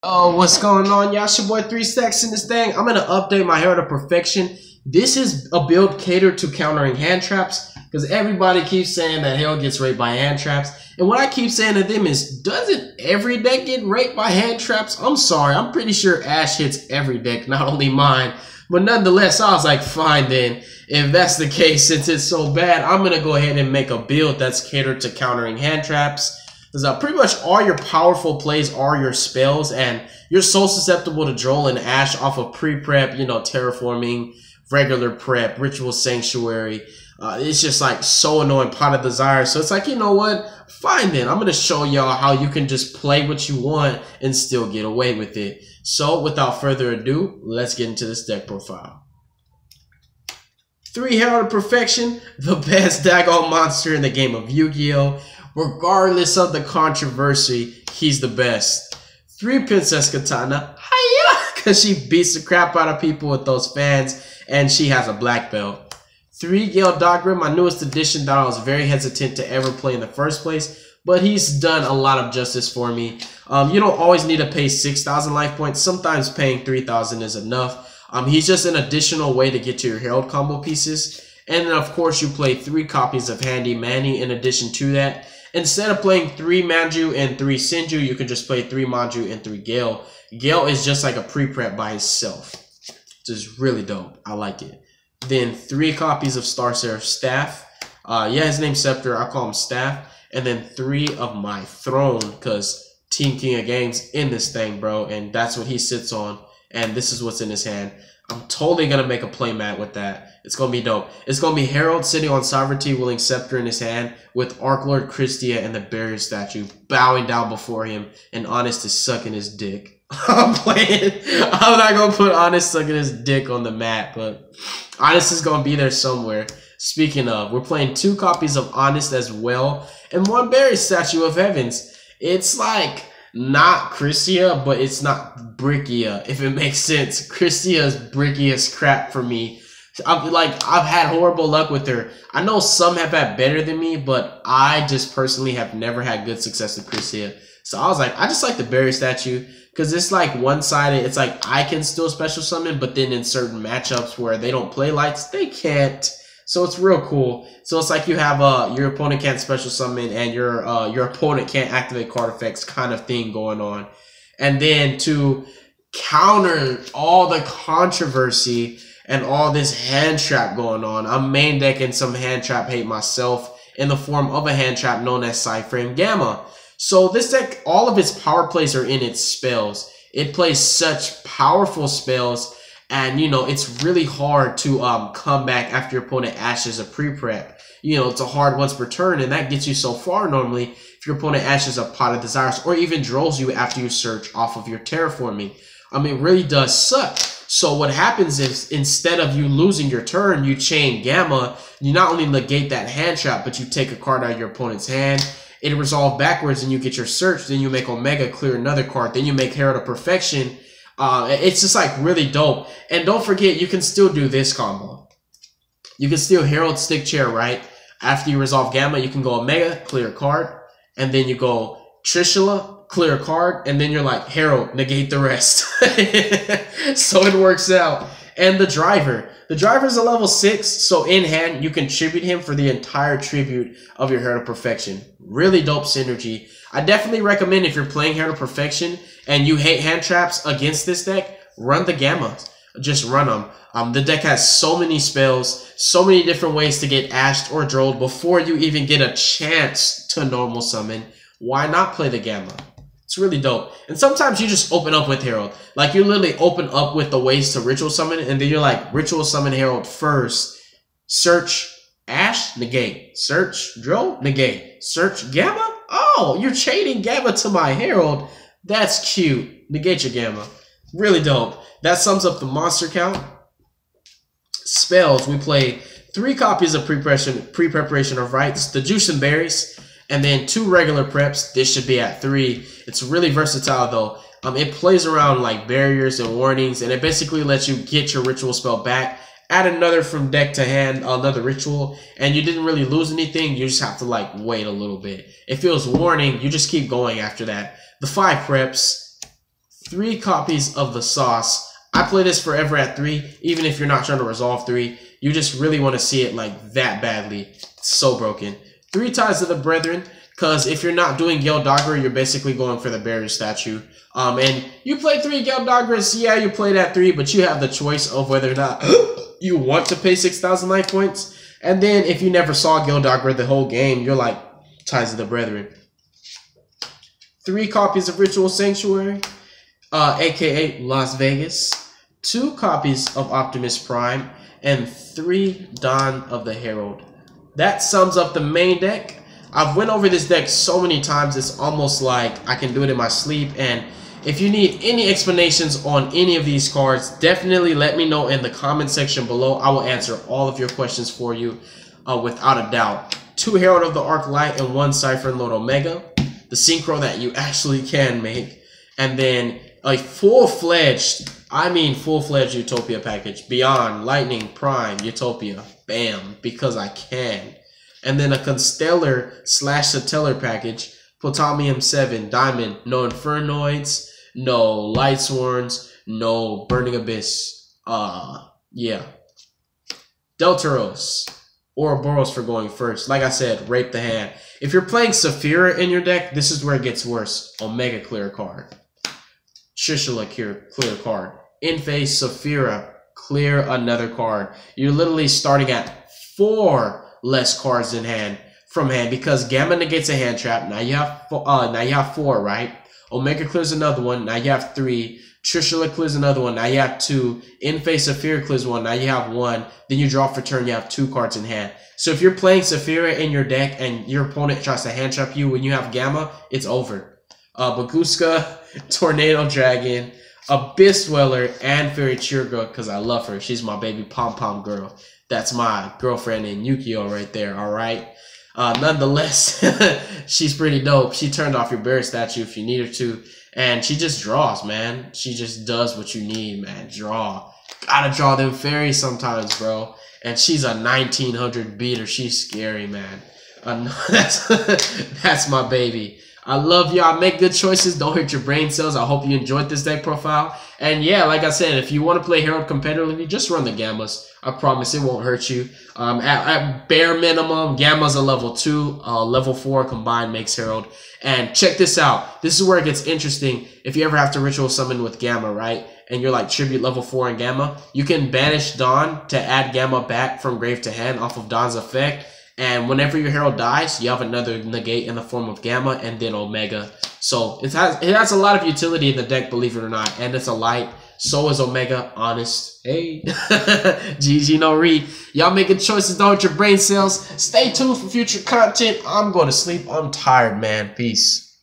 Oh, what's going on, y'all? It's your boy 3 Stacks in this thing. I'm going to update my Herald of Perfection. This is a build catered to countering hand traps because everybody keeps saying that Herald gets raped by hand traps. And what I keep saying to them is, doesn't every deck get raped by hand traps? I'm sorry. I'm pretty sure Ash hits every deck, not only mine. But nonetheless, I was like, fine then. If that's the case, since it's so bad, I'm going to go ahead and make a build that's catered to countering hand traps. Because pretty much all your powerful plays are your spells, and you're so susceptible to Droll and Ash off of pre-prep, you know, terraforming, regular prep, ritual sanctuary. It's just like so annoying, pot of desire. So it's like, you know what? Fine then. I'm going to show y'all how you can just play what you want and still get away with it. So without further ado, let's get into this deck profile. 3 Herald of Perfection, the best daggone monster in the game of Yu-Gi-Oh! Regardless of the controversy, he's the best. 3 Princess Katana, hiya, because she beats the crap out of people with those fans, and she has a black belt. 3 Gale Dogrim, my newest addition that I was very hesitant to ever play in the first place, but he's done a lot of justice for me. You don't always need to pay 6,000 life points. Sometimes paying 3,000 is enough. He's just an additional way to get to your Herald combo pieces. And then, of course, you play 3 copies of Handy Manny in addition to that. Instead of playing 3 Manju and 3 Sinju, you can just play 3 Manju and 3 Gale. Gale is just like a pre-prep by himself. Just really dope. I like it. Then 3 copies of Star Seraph Staff. Yeah, his name's Scepter. I call him Staff. And then 3 of my Throne, because Team King of Games in this thing, bro. And that's what he sits on. And this is what's in his hand. I'm totally going to make a playmat with that. It's going to be dope. It's going to be Herald sitting on Sovereignty, wielding Scepter in his hand, with Archlord, Christia, and the Barrier Statue bowing down before him, and Honest is sucking his dick. I'm playing. I'm not going to put Honest sucking his dick on the mat, but Honest is going to be there somewhere. Speaking of, we're playing 2 copies of Honest as well, and 1 Barrier Statue of Heavens. It's like not Christia, but it's not Brickia, if it makes sense. Christia is bricky as crap for me. I've had horrible luck with her. I know some have had better than me, but I just personally have never had good success with Christia. So I was like, I just like the Barrier Statue because it's like one-sided. It's like I can still special summon, but then in certain matchups where they don't play lights, they can't. So it's real cool. So it's like you have your opponent can't special summon and your opponent can't activate card effects kind of thing going on. And then to counter all the controversy and all this hand trap going on, I'm main decking some hand trap hate myself in the form of a hand trap known as Psyframe Gamma. So this deck, all of its power plays are in its spells. It plays such powerful spells, and you know it's really hard to come back after your opponent ashes a pre-prep. You know, it's a hard once per turn, and that gets you so far normally if your opponent ashes a Pot of Desires or even drolls you after you search off of your terraforming. I mean, it really does suck. So what happens is instead of you losing your turn, you chain Gamma. You not only negate that hand trap, but you take a card out of your opponent's hand. It resolves backwards, and you get your search. Then you make Omega, clear another card. Then you make Herald of Perfection. It's just like really dope. And don't forget, you can still do this combo. You can still Herald Stick Chair, right? After you resolve Gamma, you can go Omega, clear a card. And then you go Trishula, clear a card. And then you're like, Herald, negate the rest. So it works out. And the Driver. The Driver is a level 6. So in hand, you can tribute him for the entire tribute of your Herald of Perfection. Really dope synergy. I definitely recommend if you're playing Herald of Perfection and you hate hand traps against this deck, run the Gamma. Just run them. The deck has so many spells, so many different ways to get ashed or drolled before you even get a chance to normal summon. Why not play the Gamma? It's really dope. And sometimes you just open up with Herald. Like you literally open up with the ways to ritual summon, and then you're like, ritual summon Herald first. Search Ash, negate. Search Droll, negate. Search Gamma? Oh, you're chaining Gamma to my Herald. That's cute. Negate your Gamma. Really dope. That sums up the monster count. Spells, we play 3 copies of pre-preparation of rites, the Juice and Berries, and then 2 regular preps. This should be at 3. It's really versatile though. It plays around like barriers and warnings, and it basically lets you get your ritual spell back, add another from deck to hand, another ritual, and you didn't really lose anything. You just have to like wait a little bit. If it was warning, you just keep going after that. The 5 preps, 3 copies of the sauce. I play this forever at 3, even if you're not trying to resolve 3. You just really want to see it like that badly. It's so broken. 3 Ties of the Brethren, because if you're not doing Geldogger, you're basically going for the barrier statue. And you play 3 Geldoggers, yeah, you played at 3, but you have the choice of whether or not you want to pay 6,000 life points. And then if you never saw Geldogger the whole game, you're like, Ties of the Brethren. 3 copies of Ritual Sanctuary, aka Las Vegas. 2 copies of Optimus Prime, and 3 Dawn of the Herald. That sums up the main deck. I've went over this deck so many times, it's almost like I can do it in my sleep. And if you need any explanations on any of these cards, definitely let me know in the comment section below. I will answer all of your questions for you without a doubt. 2 Herald of the Arc Light and 1 Cypher and Lord Omega. The synchro that you actually can make. And then a full-fledged, I mean full-fledged Utopia package. Beyond, Lightning, Prime, Utopia. Bam. Because I can. And then a Constellar / Satellar package. Plutonium 7, Diamond, no Infernoids, no Lightsworns, no Burning Abyss. Yeah. Deltaros. Ouroboros for going first. Like I said, rape the hand. If you're playing Saphira in your deck, this is where it gets worse. Omega clear card. Trishula clear card. In face Saphira, clear another card. You're literally starting at 4 less cards in hand from hand because Gamma negates a hand trap. Now you have 4, right? Omega clears another one. Now you have 3. Trishula clears another one. Now you have 2. In face Saphira clears 1. Now you have 1. Then you draw for turn. You have 2 cards in hand. So if you're playing Saphira in your deck and your opponent tries to hand trap you when you have Gamma, it's over. Baguska, Tornado Dragon, Abyss Dweller, and Fairy Chirga because I love her. She's my baby pom-pom girl. That's my girlfriend in Yugioh right there, alright? Nonetheless, she's pretty dope. She turned off your barrier statue if you need her to. And she just draws, man. She just does what you need, man. Draw. Gotta draw them fairies sometimes, bro. And she's a 1900 beater. She's scary, man. That's my baby. I love y'all. Make good choices. Don't hurt your brain cells. I hope you enjoyed this deck profile. And yeah, like I said, if you want to play Herald competitively, just run the Gammas. I promise it won't hurt you. At bare minimum, Gamma's a level 2. Level 4 combined makes Herald. And check this out. This is where it gets interesting. If you ever have to ritual summon with Gamma, right? And you're like tribute level 4 in Gamma, you can banish Dawn to add Gamma back from grave to hand off of Dawn's effect. And whenever your Herald dies, you have another negate in the form of Gamma and then Omega. So it has a lot of utility in the deck, believe it or not. And it's a light. So is Omega. Honest. Hey. GG no read. Y'all making choices. Don't hurt your brain cells. Stay tuned for future content. I'm going to sleep. I'm tired, man. Peace.